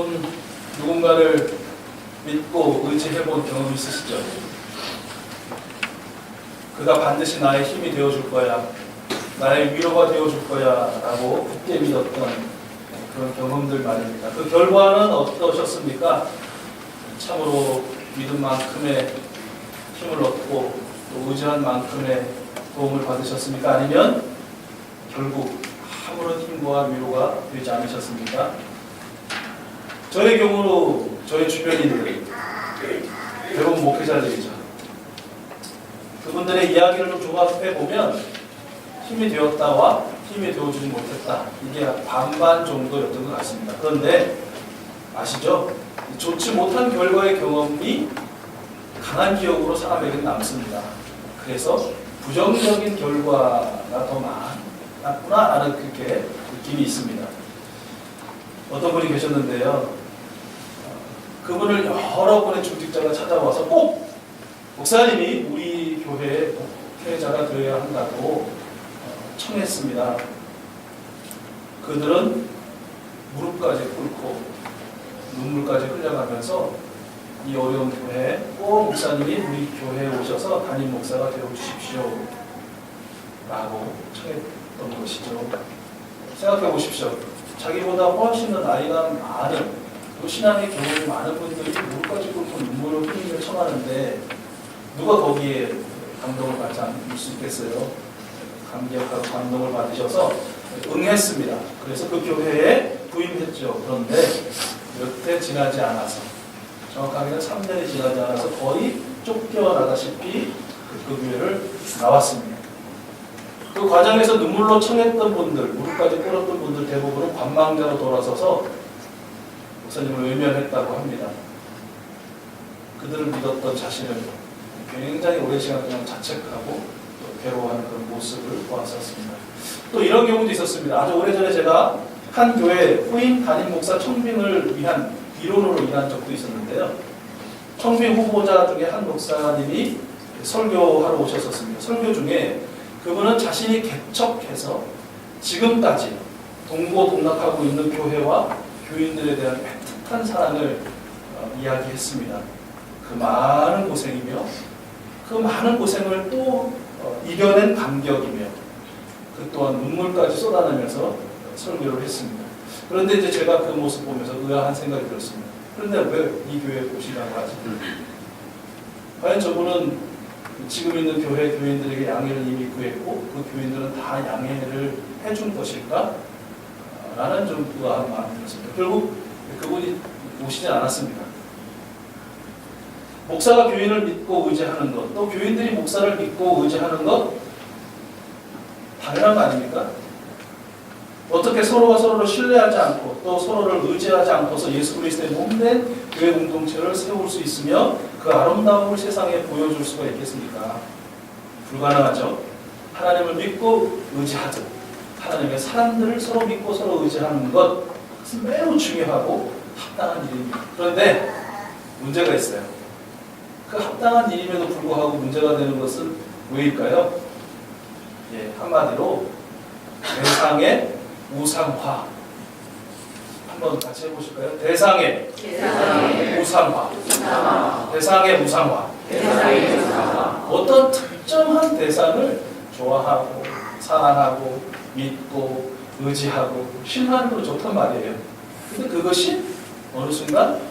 여러분 누군가를 믿고 의지해본 경험 있으시죠? 그가 반드시 나의 힘이 되어줄 거야, 나의 위로가 되어줄 거야 라고 굳게 믿었던 그런 경험들 말입니다. 그 결과는 어떠셨습니까? 참으로 믿은 만큼의 힘을 얻고 또 의지한 만큼의 도움을 받으셨습니까? 아니면 결국 아무런 힘과 위로가 되지 않으셨습니까? 저의 경우로 저의 주변인들, 대부분 목회자들이죠. 그분들의 이야기를 좀 종합해보면 힘이 되었다와 힘이 되어주지 못했다, 이게 반반 정도였던 것 같습니다. 그런데 아시죠? 좋지 못한 결과의 경험이 강한 기억으로 사람에게는 남습니다. 그래서 부정적인 결과가 더 많았구나 라는 그렇게 느낌이 있습니다. 어떤 분이 계셨는데요, 그분을 여러 번의 중직자가 찾아와서 꼭 목사님이 우리 교회의 목회자가 되어야 한다고 청했습니다. 그들은 무릎까지 꿇고 눈물까지 흘려가면서 이 어려운 교회에 꼭 목사님이 우리 교회에 오셔서 담임 목사가 되어주십시오 라고 청했던 것이죠. 생각해 보십시오. 자기보다 훨씬 더 나이가 많은, 또 신앙의 경험이 많은 분들이 무릎까지 꿇고 눈물을 흘리며 청하는데 누가 거기에 감동을 받지 않을 수 있겠어요? 감격하고 감동을 받으셔서 응했습니다. 그래서 그 교회에 부임했죠. 그런데 몇 해 지나지 않아서, 정확하게는 3년이 지나지 않아서 거의 쫓겨나다시피 그 교회를 나왔습니다. 그 과정에서 눈물로 청했던 분들, 무릎까지 꿇었던 분들 대부분은 관망자로 돌아서서 목사님을 외면했다고 합니다. 그들을 믿었던 자신을 굉장히 오랜 시간 그냥 자책하고 또 괴로워하는 그런 모습을 보았었습니다. 또 이런 경우도 있었습니다. 아주 오래전에 제가 한 교회 후임 담임 목사 청빙을 위한 비론으로 일한 적도 있었는데요. 청빙 후보자 중에 한 목사님이 설교하러 오셨었습니다. 설교 중에 그분은 자신이 개척해서 지금까지 동고동락하고 있는 교회와 교인들에 대한 애틋한 사랑을 이야기했습니다. 그 많은 고생이며 그 많은 고생을 또 이겨낸 감격이며 그 또한 눈물까지 쏟아내면서 설교를 했습니다. 그런데 이제 제가 그 모습 보면서 의아한 생각이 들었습니다. 그런데 왜 이 교회에 오시라고 하지? 과연 저분은 지금 있는 교회 교인들에게 양해를 이미 구했고 그 교인들은 다 양해를 해준 것일까? 라는 좀 의아한 마음이 들었습니다. 결국 그분이 오시지 않았습니다. 목사가 교인을 믿고 의지하는 것, 또 교인들이 목사를 믿고 의지하는 것 당연한 거 아닙니까? 어떻게 서로가 서로를 신뢰하지 않고 또 서로를 의지하지 않고서 예수 그리스도의 몸된 교회 공동체를 세울 수 있으며 그 아름다움을 세상에 보여줄 수가 있겠습니까? 불가능하죠. 하나님을 믿고 의지하듯 하나님의 사람들을 서로 믿고 서로 의지하는 것, 그것은 매우 중요하고 합당한 일입니다. 그런데 문제가 있어요. 그 합당한 일임에도 불구하고 문제가 되는 것은 왜일까요? 예, 한마디로 대상의 우상화. 한번 같이 해보실까요? 대상의 우상화. 대상의 우상화. 어떤 특정한 대상을 좋아하고 사랑하고 믿고 의지하고 신뢰하는 건 좋단 말이에요. 근데 그것이 어느 순간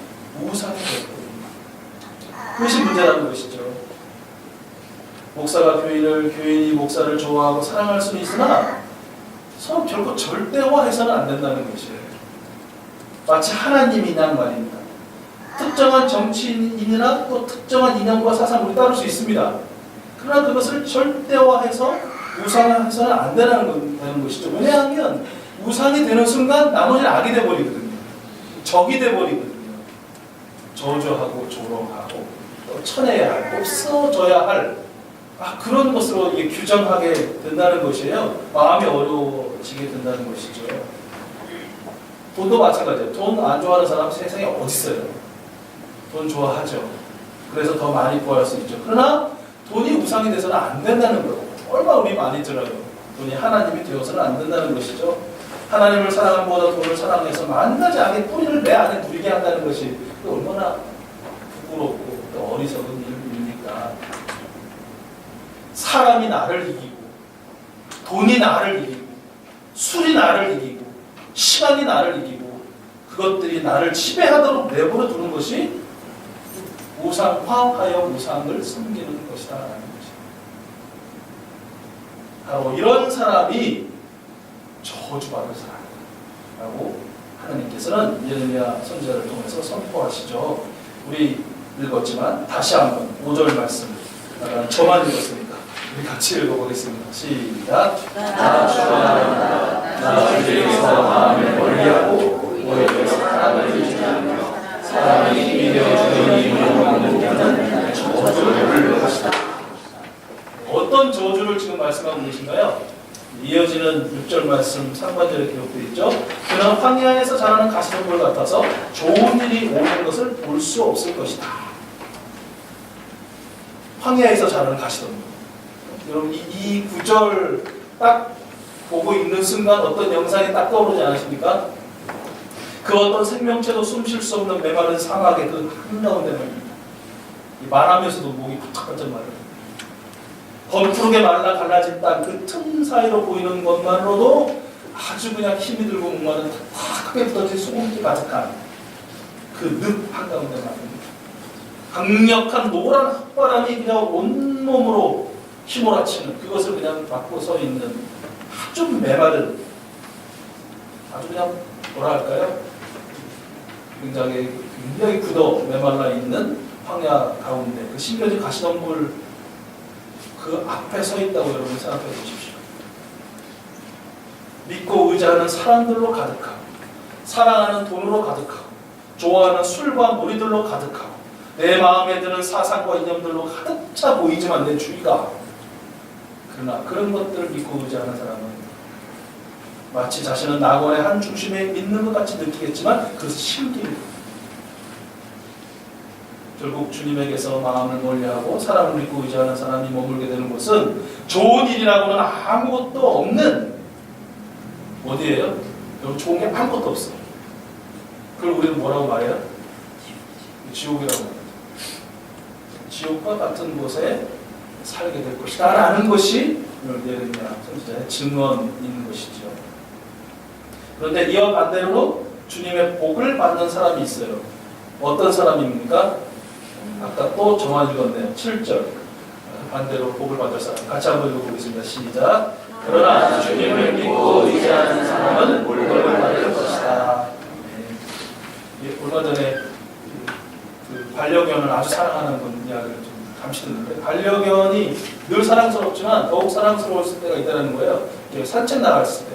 우상이 되거든요. 그것이 문제라는 것이죠. 목사가 교인이 목사를 좋아하고 사랑할 수는 있으나 서로 결코 절대화해서는 안 된다는 것이에요. 마치 하나님이란 말입니다. 특정한 정치인이나 또 특정한 이념과 사상으로 따를 수 있습니다. 그러나 그것을 절대화해서 우상화해서는 안 되는 것이죠. 왜냐하면 우상이 되는 순간 나머지는 악이 되어버리거든요. 적이 되어버리거든요. 저주하고 조롱하고 또 쳐내야 할, 없어져야 할 그런 것으로 이게 규정하게 된다는 것이에요. 마음이 어려워지게 된다는 것이죠. 돈도 마찬가지예요. 돈 안 좋아하는 사람 세상에 어디 있어요? 돈 좋아하죠. 그래서 더 많이 구할 수 있죠. 그러나 돈이 우상이 돼서는 안 된다는 거예요. 얼마나 우리 많이 들어요. 돈이 하나님이 되어서는 안 된다는 것이죠. 하나님을 사랑함보다 돈을 사랑해서 만 가지 악의 뿌리를 내 안에 누리게 한다는 것이 얼마나 부끄럽고 또 어리석은 일입니까? 사람이 나를 이기고 돈이 나를 이기고 술이 나를 이기고 시간이 나를 이기고 그것들이 나를 지배하도록 내버려 두는 것이 우상화하여 우상을 섬기는 것이다 라는 것입니다. 바로 이런 사람이 저주받을 사람이라고 하나님께서는 예레미야 선지자를 통해서 선포하시죠. 우리 읽었지만 다시 한번 5절 말씀 저만 읽었으니까 우리 같이 읽어보겠습니다. 시작. 나 주가 나 주에게서 마음을 멀리하고 오해에서 사랑을 유지하며 사람이 믿어 주의 이름을 얻는 자는 저주를 받을 것이다. 어떤 저주를 지금 말씀하고 계신가요? 이어지는 6절 말씀 상반절에 기록되어 있죠. 그는 황야에서 자라는 가시덤불 같아서 좋은 일이 오는 것을 볼 수 없을 것이다. 황야에서 자라는 가시덤불. 여러분 이 구절 딱 보고 있는 순간 어떤 영상이 딱 떠오르지 않으십니까? 그 어떤 생명체도 숨 쉴 수 없는 메마른 상하게 그 한가운데 말입니다. 말하면서도 목이 바짝바짝 말라요. 번푸르게 말라 갈라진 땅 그 틈 사이로 보이는 것만으로도 아주 그냥 힘이 들고 목마른 확 크게 부러진 소금기 가득한 그 늪 한가운데 말입니다. 강력한 노란 흙바람이 그냥 온몸으로 휘몰아치는 그것을 그냥 막고 서 있는 아주 메마른 아주 그냥 뭐라 할까요? 굉장히 굳어 메말라 있는 황야 가운데 그 심겨진 가시덤불 그 앞에 서 있다고 여러분 생각해 보십시오. 믿고 의지하는 사람들로 가득하고 사랑하는 돈으로 가득하고 좋아하는 술과 놀이들로 가득하고 내 마음에 드는 사상과 이념들로 가득 차 보이지만 내 주위가 그러나 그런 것들을 믿고 의지하는 사람은 마치 자신은 낙원의 한 중심에 있는 것 같이 느끼겠지만 그것은 신기입니다. 결국 주님에게서 마음을 멀리하고 사랑을 믿고 의지하는 사람이 머물게 되는 곳은 좋은 일이라고는 아무것도 없는 어디예요? 여러분 좋은 게 아무것도 없어. 그걸 우리는 뭐라고 말해요? 지옥이라고 합니다. 지옥과 같은 곳에 살게 될 것이다 라는 것이 예레미야 선지자의 증언인 것이죠. 그런데 이와 반대로 주님의 복을 받는 사람이 있어요. 어떤 사람입니까? 아까 또 저만 읽었네요. 7절 반대로 복을 받을 사람 같이 한번 읽어보겠습니다. 시작. 그러나 주님을 믿고 의지하는 사람은 복을 받을 것이다. 네. 얼마 전에 그 반려견을 아주 사랑하는 분 이야기를 좀 잠시 듣는데 반려견이 늘 사랑스럽지만 더욱 사랑스러웠을 때가 있다는 거예요. 산책 나갔을 때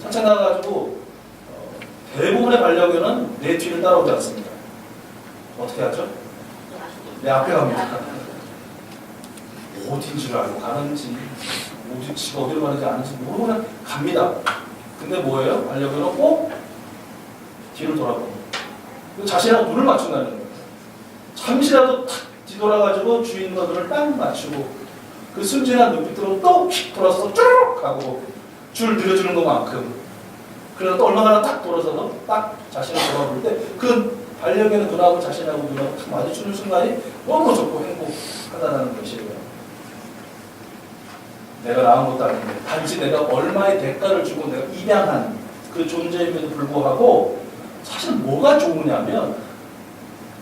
산책 나가가지고 대부분의 반려견은 내 뒤를 따라오지 않습니다. 어떻게 하죠? 내 앞에 갑니다. 어딘 줄 알고 가는지 지가 어디로 가는지 아는지 모르고 그냥 갑니다. 근데 뭐예요? 반려견은 꼭 뒤를 돌아보고 자신하고 눈을 맞춘다는 거예요. 잠시라도 탁 뒤돌아가지고 주인과 눈을 딱 맞추고 그 순진한 눈빛으로 또 휙 돌아서서 쭉 가고 줄 늘려주는 것만큼 그러다 또 얼마나 딱 돌아서서 딱 자신을 돌아볼 때 그 반려견의 눈하고 자신하고 눈하고 탁 마주치는 순간이 너무 좋고 행복하다는 것이에요. 내가 낳은 것도 아닌데 단지 내가 얼마의 대가를 주고 내가 입양한 그 존재임에도 불구하고 사실 뭐가 좋으냐면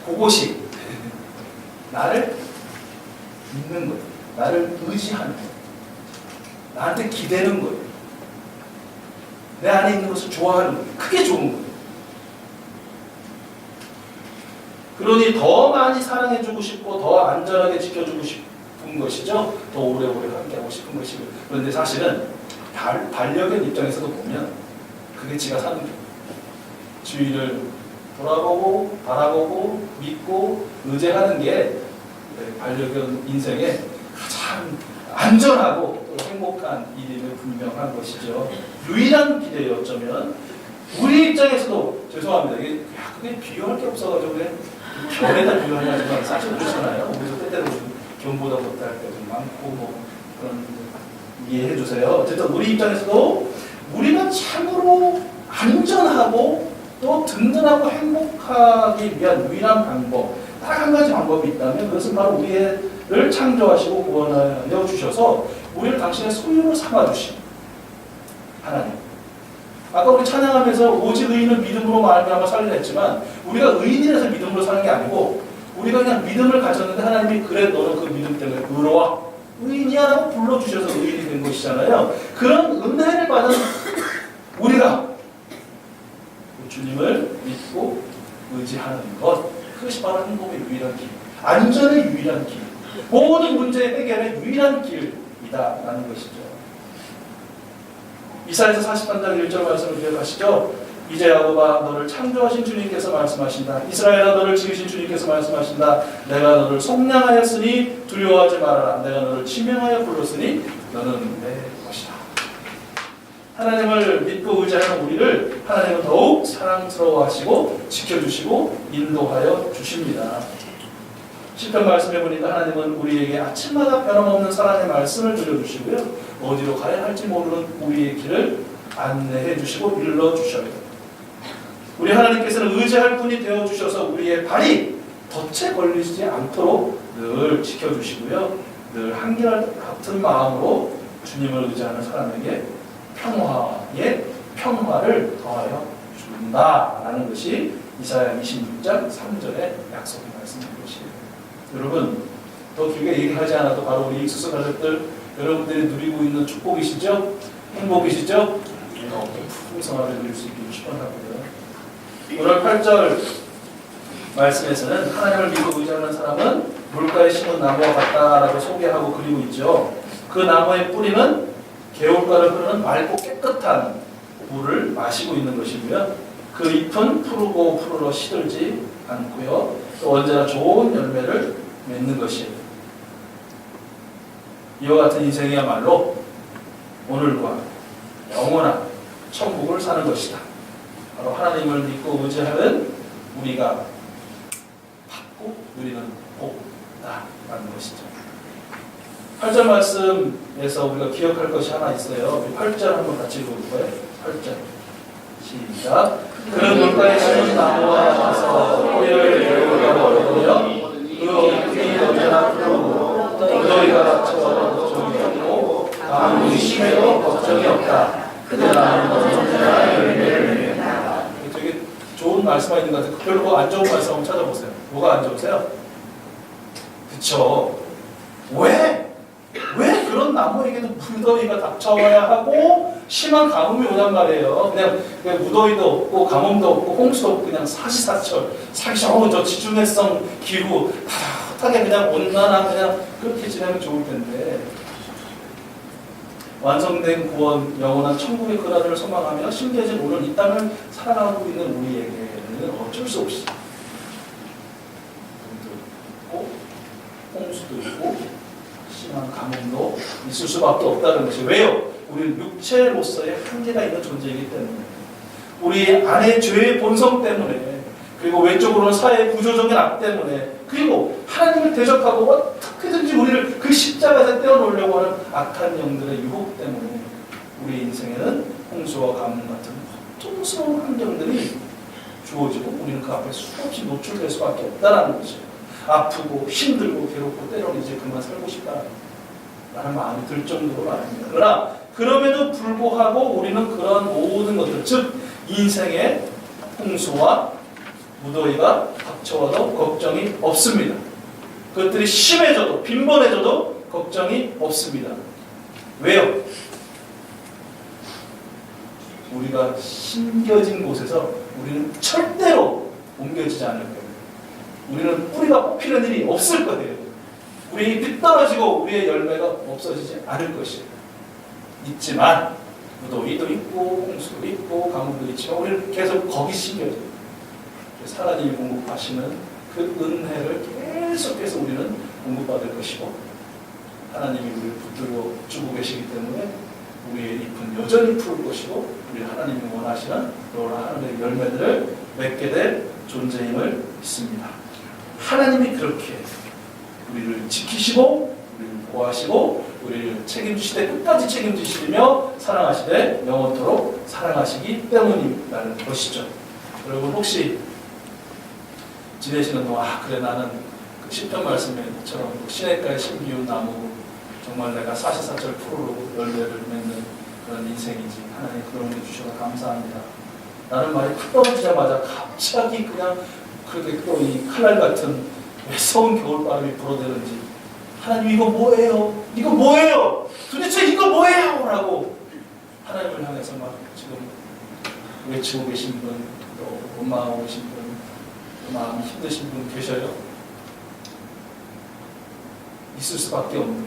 그것이 나를 믿는 거예요. 나를 의지하는 거예요. 나한테 기대는 거예요. 내 안에 있는 것을 좋아하는 거예요. 그게 좋은 거예요. 그러니 더 많이 사랑해주고 싶고 더 안전하게 지켜주고 싶은 것이죠. 더 오래오래 함께하고 싶은 것이고. 그런데 사실은 반려견 입장에서도 보면 그게 지가 사는 거예요. 주위를 돌아보고 바라보고 믿고 의지하는 게 반려견 인생의 가장 안전하고 또 행복한 일임을 분명한 것이죠. 유일한 기대요. 어쩌면 우리 입장에서도 죄송합니다. 그게 비교할 게 없어가지고 그냥 견에다 비교하지만 사실 그렇잖아요. 우리도 때때로 견보다 못할 때도 많고 뭐 그런 이해해 주세요. 어쨌든 우리 입장에서도 우리가 참으로 안전하고 또 든든하고 행복하기 위한 유일한 방법, 딱 한 가지 방법이 있다면 그것은 바로 우리를 창조하시고 구원하여 주셔서 우리를 당신의 소유로 삼아주신 하나님. 아까 우리 찬양하면서 오직 의인은 믿음으로 말미암아 살리라 했지만 우리가 의인이라서 믿음으로 사는 게 아니고 우리가 그냥 믿음을 가졌는데 하나님이 그래 너는 그 믿음 때문에 의로와 의인이야 라고 불러주셔서 의인이 된 것이잖아요. 그런 은혜를 받은 우리가 주님을 믿고 의지하는 것, 그것이 바로 행복의 유일한 길, 안전의 유일한 길, 모든 문제의 해결의 유일한 길이다라는 것이죠. 이사야서 43장 1절 말씀을 기억하시죠? 이제 야곱아 너를 창조하신 주님께서 말씀하신다. 이스라엘아 너를 지으신 주님께서 말씀하신다. 내가 너를 속량하였으니 두려워하지 말아라. 내가 너를 지명하여 불렀으니 너는 내 것이다. 하나님을 믿고 의지하는 우리를 하나님은 더욱 사랑스러워하시고 지켜주시고 인도하여 주십니다. 시편 말씀해 보니까 하나님은 우리에게 아침마다 변함없는 사랑의 말씀을 들려주시고요. 어디로 가야 할지 모르는 우리의 길을 안내해 주시고 일러 주셔요. 우리 하나님께서는 의지할 분이 되어주셔서 우리의 발이 덫에 걸리지 않도록 늘 지켜주시고요. 늘 한결같은 마음으로 주님을 의지하는 사람에게 평화의 평화를 더하여 준다라는 것이 이사야 26장 3절의 약속의 말씀인 것이에요. 여러분, 더 길게 얘기하지 않아도 바로 우리 익수수 가족들 여러분들이 누리고 있는 축복이시죠? 행복이시죠? 풍성하게 누릴 수 있기를 축원하고요. 오늘 8절 말씀에서는 하나님을 믿고 의지하는 사람은 물가에 심은 나무와 같다라고 소개하고 그리고 있죠. 그 나무의 뿌리는 개울가를 흐르는 맑고 깨끗한 물을 마시고 있는 것이고요. 그 잎은 푸르고 푸르러 시들지 않고요. 또 언제나 좋은 열매를 맺는 것이에요. 이와 같은 인생이야말로 오늘과 영원한 천국을 사는 것이다. 바로 하나님을 믿고 의지하는 우리가 받고 누리는 복다라는 것이죠. 8절 말씀에서 우리가 기억할 것이 하나 있어요. 8절 한번 같이 읽어볼까요? 8절 시작. 그는 물가에 심은 나무와 같아서 뿌리를 내려오려고 얻으며 그 잎이 언제나 푸르고 무더위가 닥쳐와도 걱정이 없고 아무리 심해도 걱정이 없다. 그들은 언제나 열매를 맺는다. 되게 좋은 말씀이 있는 것 같아요. 별로 안 좋은 말씀 한번 찾아보세요. 뭐가 안 좋으세요? 그쵸? 왜 그런 나무에게도 무더위가 닥쳐와야 하고 심한 가뭄이 오단 말이에요. 그냥 무더위도 없고 가뭄도 없고 홍수도 없고 그냥 사시사철 사기적으로 저 지중해성 기후 따뜻하게 그냥 온난한 그냥 그렇게 지내면 좋을 텐데 완성된 구원 영원한 천국의 그 나라를 소망하며 신비해진 오늘 이 땅을 살아가고 있는 우리에게는 어쩔 수 없이 있고 홍수도 있고 심한 가뭄도 있을 수밖에 없다는 것이 왜요? 우리는 육체로서의 한계가 있는 존재이기 때문에 우리 안에 죄의 본성 때문에 그리고 외적으로는 사회의 구조적인 악 때문에 그리고 하나님을 대적하고 어떻게든지 우리를 그 십자가에서 떼어놓으려고 하는 악한 영들의 유혹 때문에 우리 인생에는 홍수와 가뭄 같은 고통스러운 환경들이 주어지고 우리는 그 앞에 수없이 노출될 수밖에 없다는 것이에요. 아프고 힘들고 괴롭고 때로는 이제 그만 살고 싶다라는 마음이 들 정도로 말합니다. 그러나 그럼에도 불구하고 우리는 그런 모든 것들, 즉 인생의 홍수와 무더위가 닥쳐와도 걱정이 없습니다. 그것들이 심해져도 빈번해져도 걱정이 없습니다. 왜요? 우리가 심겨진 곳에서 우리는 절대로 옮겨지지 않을 거예요. 우리는 뿌리가 뽑히는 일이 없을 거예요. 우리 잎이 떨어지고 우리의 열매가 없어지지 않을 것이에요. 있지만 무더위도 있고 홍수도 있고 가뭄도 있지만 우리는 계속 거기 심겨져요. 그래서 하나님이 공급하시는 그 은혜를 계속해서 우리는 공급받을 것이고 하나님이 우리를 붙들고 주고 계시기 때문에 우리의 잎은 여전히 푸를 것이고 우리 하나님이 원하시는 그런 하늘의 열매들을 맺게 될 존재임을 믿습니다. 하나님이 그렇게 우리를 지키시고 우리를 보호하시고 우리를 책임지시되 끝까지 책임지시며 사랑하시되 영원토록 사랑하시기 때문이라는 것이죠. 여러분 혹시 지내시는 동안 그래 나는 그 시편 말씀에처럼 시냇가의 신비운 나무 정말 내가 사시사철 푸르르 열매를 맺는 그런 인생이지 하나님 그런 게 주셔서 감사합니다. 라는 말이 탁 떨어지자마자 갑자기 그냥 그렇게 또 이 칼날 같은 매서운 겨울바람이 불어대는지 하나님 이거 뭐예요? 이거 뭐예요? 도대체 이거 뭐예요? 라고 하나님을 향해서 막 지금 외치고 계신 분, 또 원망하고 계신 분, 또 마음이 힘드신 분 계셔요? 있을 수밖에 없는,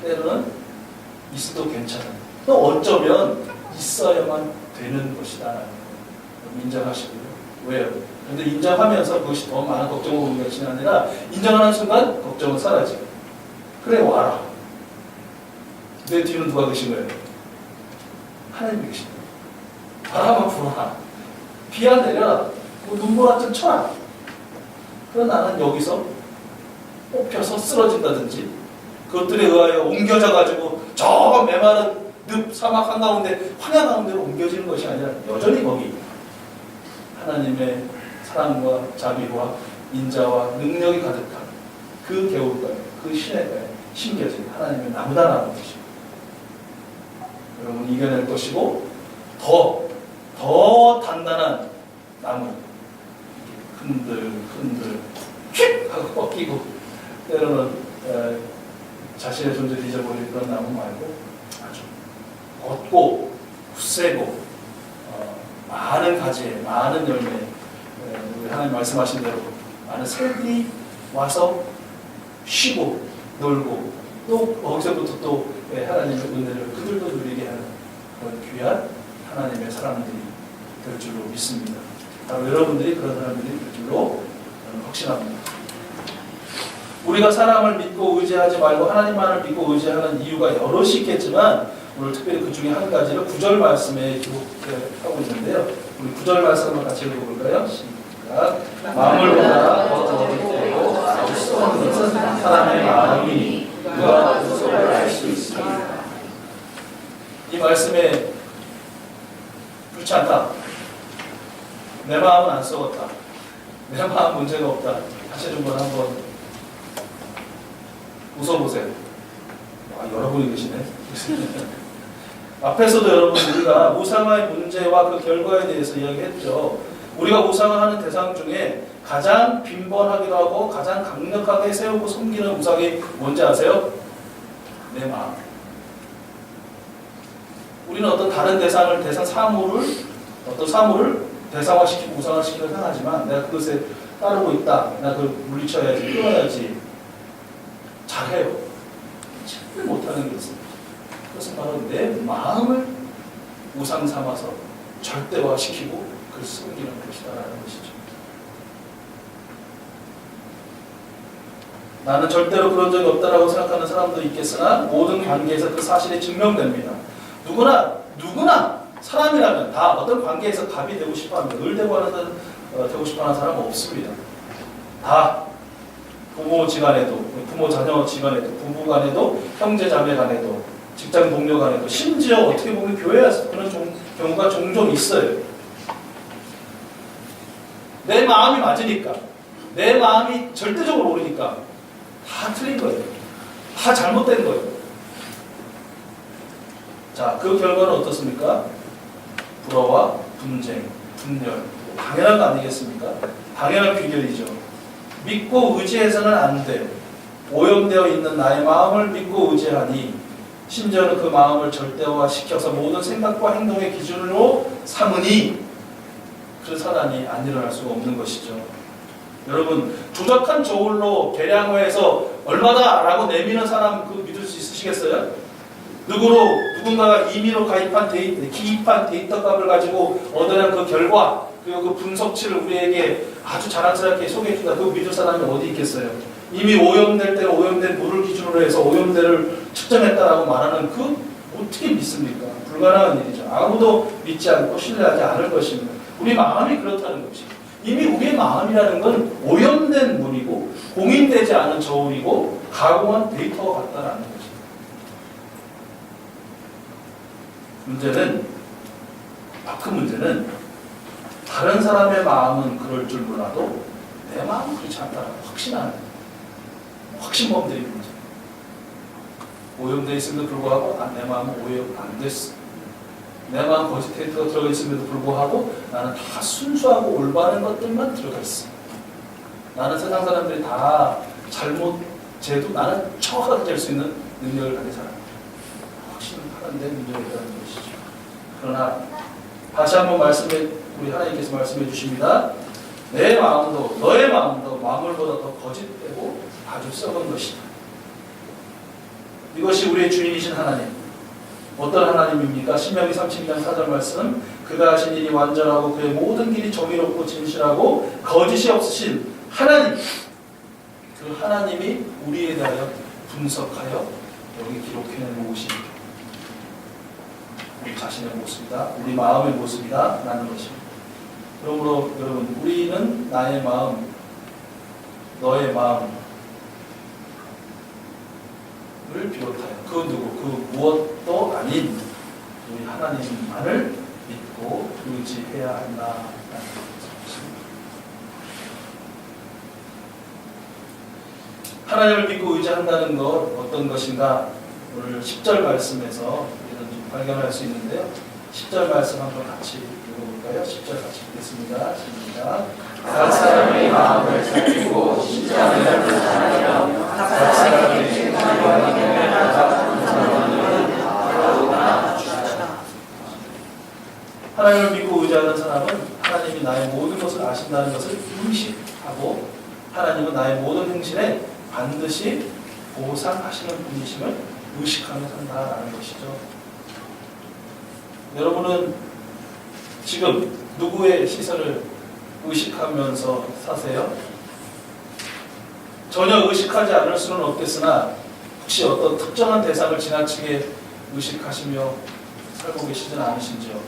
때로는 있어도 괜찮은, 또 어쩌면 있어야만 되는 것이다. 인정하시고요. 왜요? 그런데 인정하면서 그것이 더 많은 걱정을 오는 것이 아니라 인정하는 순간 걱정은 사라지고, 그래 와라. 내 뒤는 누가 계신 거예요? 하나님이 계신 거예요. 바람아 불어라. 비야 내려라. 뭐 눈보라 같은 쳐라. 그러나 나는 여기서 뽑혀서 쓰러진다든지 그것들에 의하여 옮겨져가지고 저 메마른 늪 사막 한가운데 황야 가운데로 옮겨지는 것이 아니라 여전히 거기 하나님의 사랑과 자비와 인자와 능력이 가득한 그 겨울가에 그 시내가에 심겨진 하나님의 나무다 나는 것입니다. 여러분 이겨낼 것이고 더 단단한 나무 흔들 휙 하고 꺾이고 때로는 자신의 존재를 잊어버릴 그런 나무 말고 아주 걷고 굳세고 많은 가지에 많은 열매 우리 하나님 말씀하신 대로 많은 새들이 와서 쉬고 놀고 또 거기서부터 또 하나님의 은혜를 그들도 누리게 하는 그런 귀한 하나님의 사람들이 될 줄로 믿습니다. 바로 여러분들이 그런 사람들이 될 줄로 저는 확신합니다. 우리가 사람을 믿고 의지하지 말고 하나님만을 믿고 의지하는 이유가 여럿이 있겠지만 오늘 특별히 그 중에 한 가지를 9절 말씀에 기록하고 있는데요. 우리 9절 말씀을 같이 읽어볼까요? 시작. 마음을 보라 더 어리되고 아주 썩은 것은 사람의 마음이니 누가 그 속을 알 수 있습니다. 이 말씀에 그렇지 않다. 내 마음은 안 썩었다. 내 마음 문제가 없다. 하시는 분 한번 웃어보세요. 여러분이 계시네. 앞에서도 여러분 우리가 우상의 문제와 그 결과에 대해서 이야기했죠. 우리가 우상하는 대상 중에 가장 빈번하기도 하고 가장 강력하게 세우고 섬기는 우상이 뭔지 아세요? 내 마음. 우리는 어떤 다른 대상 사물을 대상화시키고 우상화시키려 생각하지만 내가 그것에 따르고 있다. 내가 그걸 물리쳐야지, 끊어야지. 잘해요. 제일 못하는 게 있습니다. 그것은 바로 내 마음을 우상 삼아서 절대화시키고 그를 숨기는 것이다라는 것이죠. 나는 절대로 그런 적이 없다라고 생각하는 사람도 있겠으나 모든 관계에서 그 사실이 증명됩니다. 누구나 사람이라면 다 어떤 관계에서 갑이 되고 싶어합니다. 을 되고 싶어하는 사람은 없습니다. 다 부모 지간에도, 부모 자녀 지간에도, 부부 간에도, 형제 자매 간에도, 직장 동료 간에도, 심지어 어떻게 보면 교회에서 그런 경우가 종종 있어요. 내 마음이 맞으니까, 내 마음이 절대적으로 오르니까 다 틀린 거예요. 다 잘못된 거예요. 자, 그 결과는 어떻습니까? 불화와 분쟁, 분열, 당연한 거 아니겠습니까? 당연한 비결이죠. 믿고 의지해서는 안 돼. 오염되어 있는 나의 마음을 믿고 의지하니 심지어는 그 마음을 절대화시켜서 모든 생각과 행동의 기준으로 삼으니 그 사단이 안 일어날 수가 없는 것이죠. 여러분 조작한 저울로 계량화해서 얼마다라고 내미는 사람 그 믿을 수 있으시겠어요? 누군가가 임의로 기입한 데이터 값을 가지고 얻어낸 그 결과 그리고 그 분석치를 우리에게 아주 자랑스럽게 소개해준다. 그거 믿을 사람이 어디 있겠어요? 이미 오염될 때는 오염된 물을 기준으로 해서 오염대를 측정했다라고 말하는 그 어떻게 믿습니까? 불가능한 일이죠. 아무도 믿지 않고 신뢰하지 않을 것입니다. 우리 마음이 그렇다는 것이 이미 우리의 마음이라는 건 오염된 물이고 공인되지 않은 저울이고 가공한 데이터와 같다라는 것입니다. 그 문제는 다른 사람의 마음은 그럴 줄 몰라도 내 마음은 그렇지 않다라고 확신하는, 확신범들이 문제. 오염되어 있음에도 불구하고 내 마음은 오염 안 됐어. 내 마음 거짓 데이터가 들어가 있음에도 불구하고 나는 다 순수하고 올바른 것들만 들어가 있어. 나는 세상 사람들이 다 잘못죄도 나는 정확하게 잴 수 있는 능력을 가진 사람. 확신하는데 문제가 있다는 것이죠. 그러나 다시 한번 우리 하나님께서 말씀해 주십니다. 내 마음도 너의 마음도 만물보다 더 거짓되고 아주 썩은 것이다. 이것이 우리의 주인이신 하나님. 어떤 하나님입니까? 신명기 32장 4절 말씀. 그가 하신 일이 완전하고 그의 모든 길이 정의롭고 진실하고 거짓이 없으신 하나님. 그 하나님이 우리에 대하여 분석하여 여기 기록해낸 모습이 우리 자신의 모습이다. 우리 마음의 모습이다. 라는 것입니다. 그러므로 여러분, 우리는 나의 마음, 너의 마음을 비롯하여 그 누구, 그 무엇도 아닌 우리 하나님만을 믿고 의지해야 한다라는 것입니다. 하나님을 믿고 의지한다는 것 어떤 것인가? 오늘 10절 말씀에서 우리는 좀 발견할 수 있는데요. 10절 말씀 한번 같이 읽어볼까요? 10절 같이 읽겠습니다. 시작. 각 사람의 마음을 살피고 심장을 사랑하며 각 사람의 생각과 행동을 따라 하나님을 믿고 의지하는 사람은 하나님이 나의 모든 것을 아신다는 것을 의식하고 하나님은 나의 모든 행실에 반드시 보상하시는 분이심을 의식하며 산다라는 것이죠. 여러분은 지금 누구의 시선을 의식하면서 사세요? 전혀 의식하지 않을 수는 없겠으나 혹시 어떤 특정한 대상을 지나치게 의식하시며 살고 계시진 않으신지요?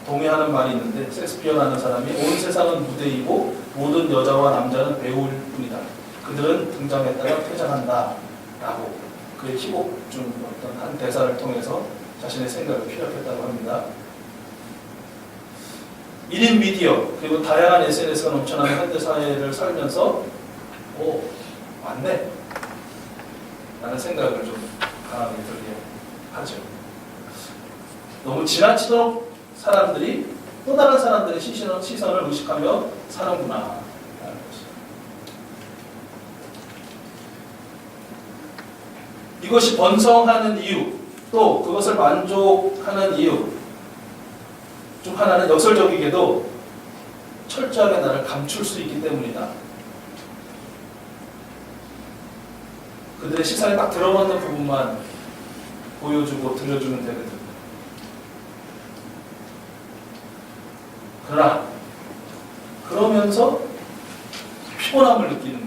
동의하는 말이 있는데 셰익스피어라는 사람이 온 세상은 무대이고 모든 여자와 남자는 배우일 뿐이다. 그들은 등장했다가 퇴장한다. 라고 그의 희곡 중 어떤 한 대사를 통해서 자신의 생각을 피력했다고 합니다. 1인 미디어 그리고 다양한 SNS가 넘쳐나는 현대사회를 살면서 맞네 라는 생각을 좀 강하게 들게 하죠. 너무 지나치도록 사람들이 또 다른 사람들의 시선을 의식하며 사는구나 라는 것이죠. 이것이 번성하는 이유 또 그것을 만족하는 이유 중 하나는 역설적이게도 철저하게 나를 감출 수 있기 때문이다. 그들의 시선에 딱 들어맞는 부분만 보여주고 들려주면 되거든. 그러나 그러면서 피곤함을 느끼는 것,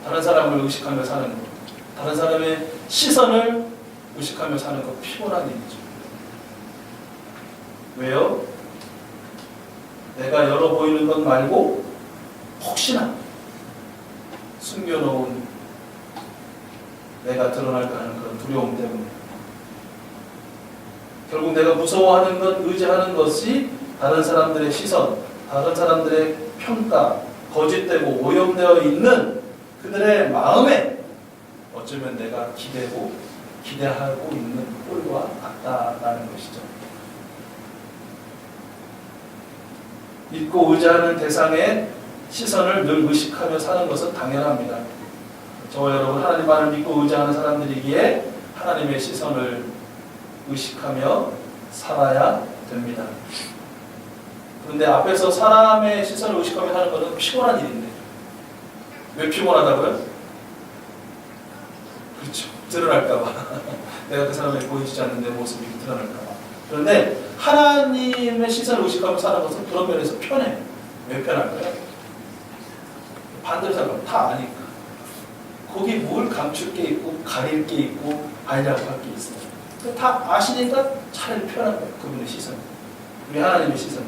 다른 사람을 의식하며 사는 것, 다른 사람의 시선을 의식하며 사는 것 피곤한 일이죠. 왜요? 내가 열어 보이는 것 말고 혹시나 숨겨놓은 내가 드러날까 하는 그런 두려움 때문에 결국 내가 무서워하는 것, 의지하는 것이 다른 사람들의 시선, 다른 사람들의 평가, 거짓되고 오염되어 있는 그들의 마음에 어쩌면 내가 기대하고 있는 꼴과 같다라는 것이죠. 믿고 의지하는 대상의 시선을 늘 의식하며 사는 것은 당연합니다. 저와 여러분 하나님만을 믿고 의지하는 사람들이기에 하나님의 시선을 의식하며 살아야 됩니다. 그런데 앞에서 사람의 시선을 의식하며 사는 것은 피곤한 일인데 왜 피곤하다고요? 그렇죠. 드러날까봐 내가 그 사람에게 보이지 않는 내 모습이 드러날까봐. 그런데 하나님의 시선을 의식하며 사는 것은 그런 면에서 편해. 왜 편할까요? 반대로 생각하면 다 아니까. 거기 뭘 감출 게 있고 가릴 게 있고 아니라고 할 게 있어요. 다 아시니까 차라리 편한 거예요. 그분의 시선. 우리 하나님의 시선.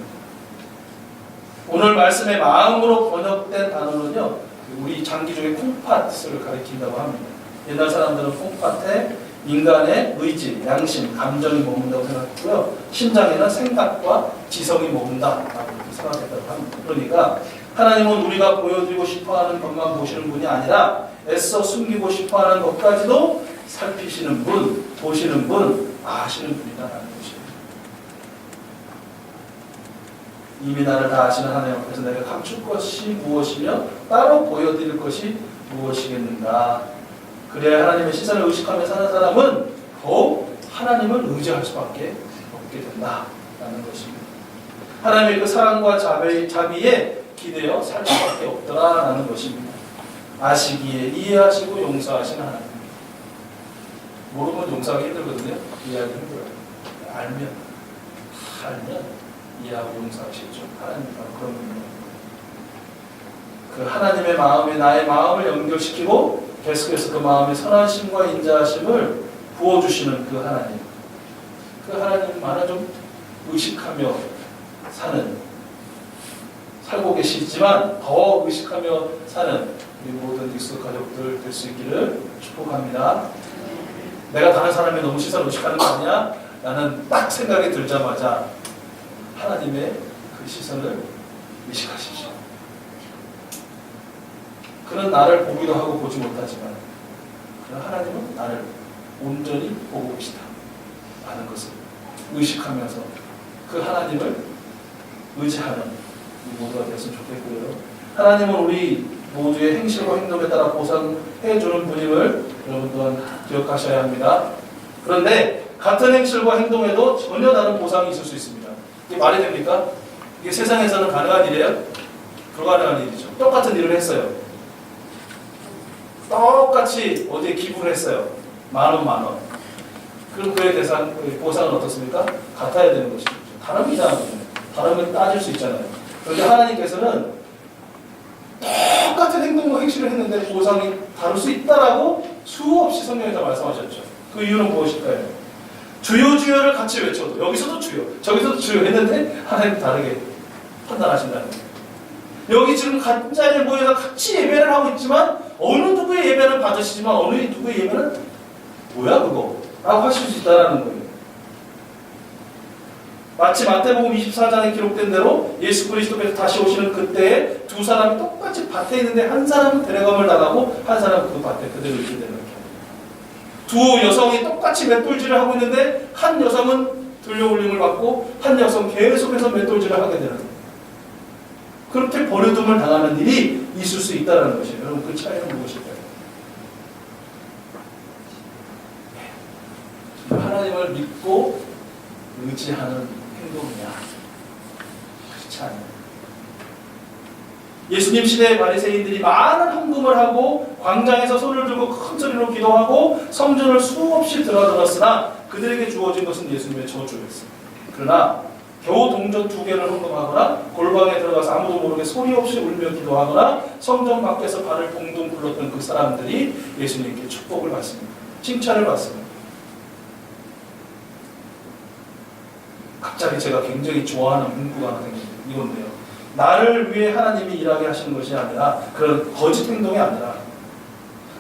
오늘 말씀의 마음으로 번역된 단어는요, 우리 장기 중에 콩팥을 가리킨다고 합니다. 옛날 사람들은 콩팥에 인간의 의지, 양심, 감정이 머문다고 생각했고요. 심장에는 생각과 지성이 머문다라고 생각했다고 합니다. 그러니까 하나님은 우리가 보여드리고 싶어하는 것만 보시는 분이 아니라 애써 숨기고 싶어하는 것까지도 살피시는 분, 보시는 분, 아시는 분이다라는 것입니다. 이미 나를 다 아시는 하나님 앞에서 내가 감출 것이 무엇이며 따로 보여드릴 것이 무엇이겠는가. 그래야 하나님의 시선을 의식하며 사는 사람은 더욱 하나님을 의지할 수밖에 없게 된다라는 것입니다. 하나님의 그 사랑과 자비에 기대어 살 수밖에 없더라라는 것입니다. 아시기에 이해하시고 용서하시는 하나님. 모르면 용서하기 힘들거든요. 이해하기 힘들어요. 알면 이해하고 용서하시죠. 하나님 바로 그런 분이에요. 그 하나님의 마음에 나의 마음을 연결시키고 계속해서 그 마음의 선하심과 인자하심을 부어주시는 그 하나님. 그 하나님만을 좀 의식하며 살고 계시지만 더 의식하며 사는 우리 모든 닉스 가족들 될 수 있기를 축복합니다. 내가 다른 사람이 너무 시선을 의식하는 거 아니야? 나는 딱 생각이 들자마자 하나님의 그 시선을 의식하십시오. 그는 나를 보기도 하고 보지 못하지만 하나님은 나를 온전히 보고 계시다 하는 것을 의식하면서 그 하나님을 의지하는 우리 모두가 됐으면 좋겠고요. 하나님은 우리 모두의 행실과 행동에 따라 보상해주는 분임을 여러분 또한 기억하셔야 합니다. 그런데 같은 행실과 행동에도 전혀 다른 보상이 있을 수 있습니다. 이게 말이 됩니까? 이게 세상에서는 가능한 일이에요? 불가능한 일이죠. 똑같은 일을 했어요. 똑같이 어디에 기부를 했어요. 10,000원. 그럼 그의 보상은 어떻습니까? 같아야 되는 것이죠. 다릅니다. 다르면 따질 수 있잖아요. 그런데 하나님께서는 똑같은 행동과 행실을 했는데 보상이 다를 수 있다라고 수없이 성경에서 말씀하셨죠. 그 이유는 무엇일까요? 주여 주여를 같이 외쳐도 여기서도 주여 저기서도 주여 했는데 하나님 다르게 판단하신다는 거예요. 여기 지금 같은 자리에 모여서 같이 예배를 하고 있지만 어느 누구의 예배는 받으시지만 어느 누구의 예배는 뭐야 그거? 라고 하실 수 있다는 거예요. 마치 마태복음 24장에 기록된 대로 예수 그리스도께서 다시 오시는 그때에 두 사람이 똑같이 밭에 있는데 한 사람은 데려감을 당하고 한 사람은 그 밭에 그대로 있게 되는 거예요. 두 여성이 똑같이 맷돌질을 하고 있는데 한 여성은 들려올림을 받고 한 여성은 계속해서 맷돌질을 하게 되는 거예요. 그렇게 버려둠을 당하는 일이 있을 수 있다는 것이에요. 여러분 그 차이는 무엇일까요? 하나님을 믿고 의지하는 행동이냐? 그렇지 않아요. 예수님 시대의 바리새인들이 많은 헌금을 하고 광장에서 손을 들고 큰 소리로 기도하고 성전을 수없이 드나들었으나 그들에게 주어진 것은 예수님의 저주였습니다. 그러나 겨우 동전 2개를 헌금하거나 골방에 들어가서 아무도 모르게 소리 없이 울며 기도하거나 성전 밖에서 발을 동동 굴렀던 그 사람들이 예수님께 축복을 받습니다. 칭찬을 받습니다. 갑자기 제가 굉장히 좋아하는 문구가 하나 생깁니다. 이건데요. 나를 위해 하나님이 일하게 하시는 것이 아니라 그런 거짓 행동이 아니라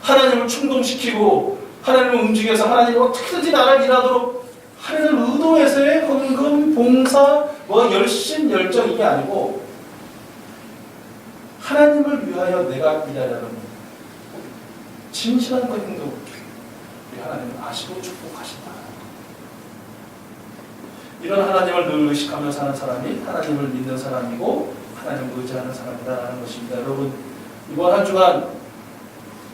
하나님을 충동시키고 하나님을 움직여서 하나님이 어떻게든지 나를 일하도록 하나님을 의도해서의 헌금, 봉사, 열심, 열정 이게 아니고 하나님을 위하여 내가 일하려는 진실한 그 행동 우리 하나님은 아시고 축복하신다. 이런 하나님을 늘 의식하며 사는 사람이 하나님을 믿는 사람이고 하나님을 의지하는 사람이다라는 것입니다. 여러분 이번 한 주간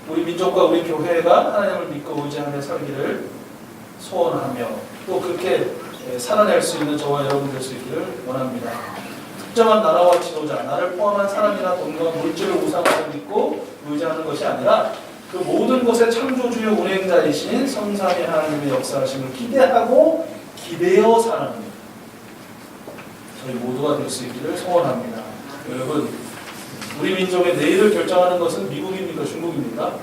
우리 민족과 우리 교회가 하나님을 믿고 의지하며 살기를 소원하며 또 그렇게 살아낼 수 있는 저와 여러분 될 수 있기를 원합니다. 특정한 나라와 지도자, 나를 포함한 사람이나 돈과 물질을 우상으로 믿고 의지하는 것이 아니라 그 모든 것의 창조주요 운행자이신 성삼위 하나님의 역사하심을 기대하고 기대어 사는 저희 모두가 될 수 있기를 소원합니다. 여러분, 우리 민족의 내일을 결정하는 것은 미국입니까? 중국입니까?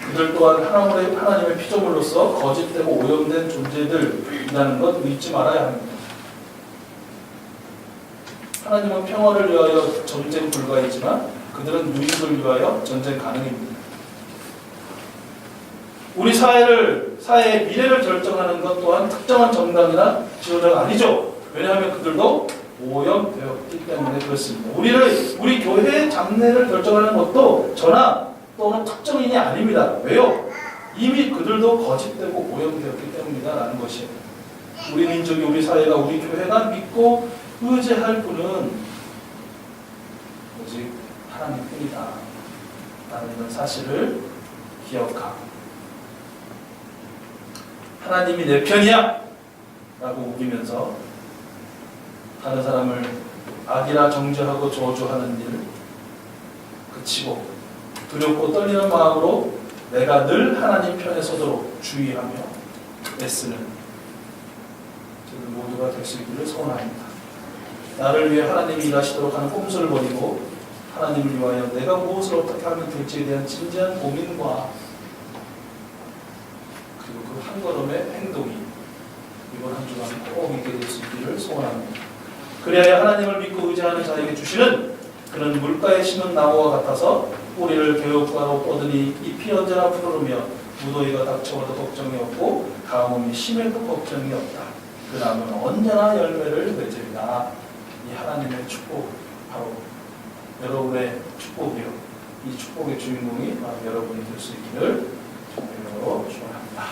그들 또한 하나님의 피조물로서 거짓되고 오염된 존재들이라는 것 잊지 말아야 합니다. 하나님은 평화를 위하여 전쟁 불가이지만 그들은 유익을 위하여 전쟁 가능입니다. 우리 사회의 미래를 결정하는 것 또한 특정한 정당이나 지도자가 아니죠. 왜냐하면 그들도 오염되었기 때문에 그렇습니다. 우리 교회의 장래를 결정하는 것도 저나 또는 특정인이 아닙니다. 왜요? 이미 그들도 거짓되고 오염되었기 때문이다라는 것이에요. 우리 민족이, 우리 사회가, 우리 교회가 믿고 의지할 분은 오직 하나님뿐이다 라는 이런 사실을 기억하고, 하나님이 내 편이야 라고 우기면서 다른 사람을 악이라 정죄하고 저주하는 일 그치고 두렵고 떨리는 마음으로 내가 늘 하나님 편에 서도록 주의하며 애쓰는 저들 모두가 될 수 있기를 소원합니다. 나를 위해 하나님이 일하시도록 하는 꼼수를 버리고 하나님을 위하여 내가 무엇을 어떻게 하면 될지에 대한 진지한 고민과 그리고 그 한 걸음의 행동이 이번 한 주간 꼭 있게 될 수 있기를 소원합니다. 그래야 하나님을 믿고 의지하는 자에게 주시는 그는 물가에 심은 나무와 같아서 뿌리를 개울가로 뻗으니 잎이 언제나 푸르르며 무더위가 닥쳐와도 걱정이 없고 가뭄이 심해도 걱정이 없다. 그 나무는 언제나 열매를 맺으리라. 이 하나님의 축복, 바로 여러분의 축복이요. 이 축복의 주인공이 바로 여러분이 될 수 있기를 주님으로 축원합니다.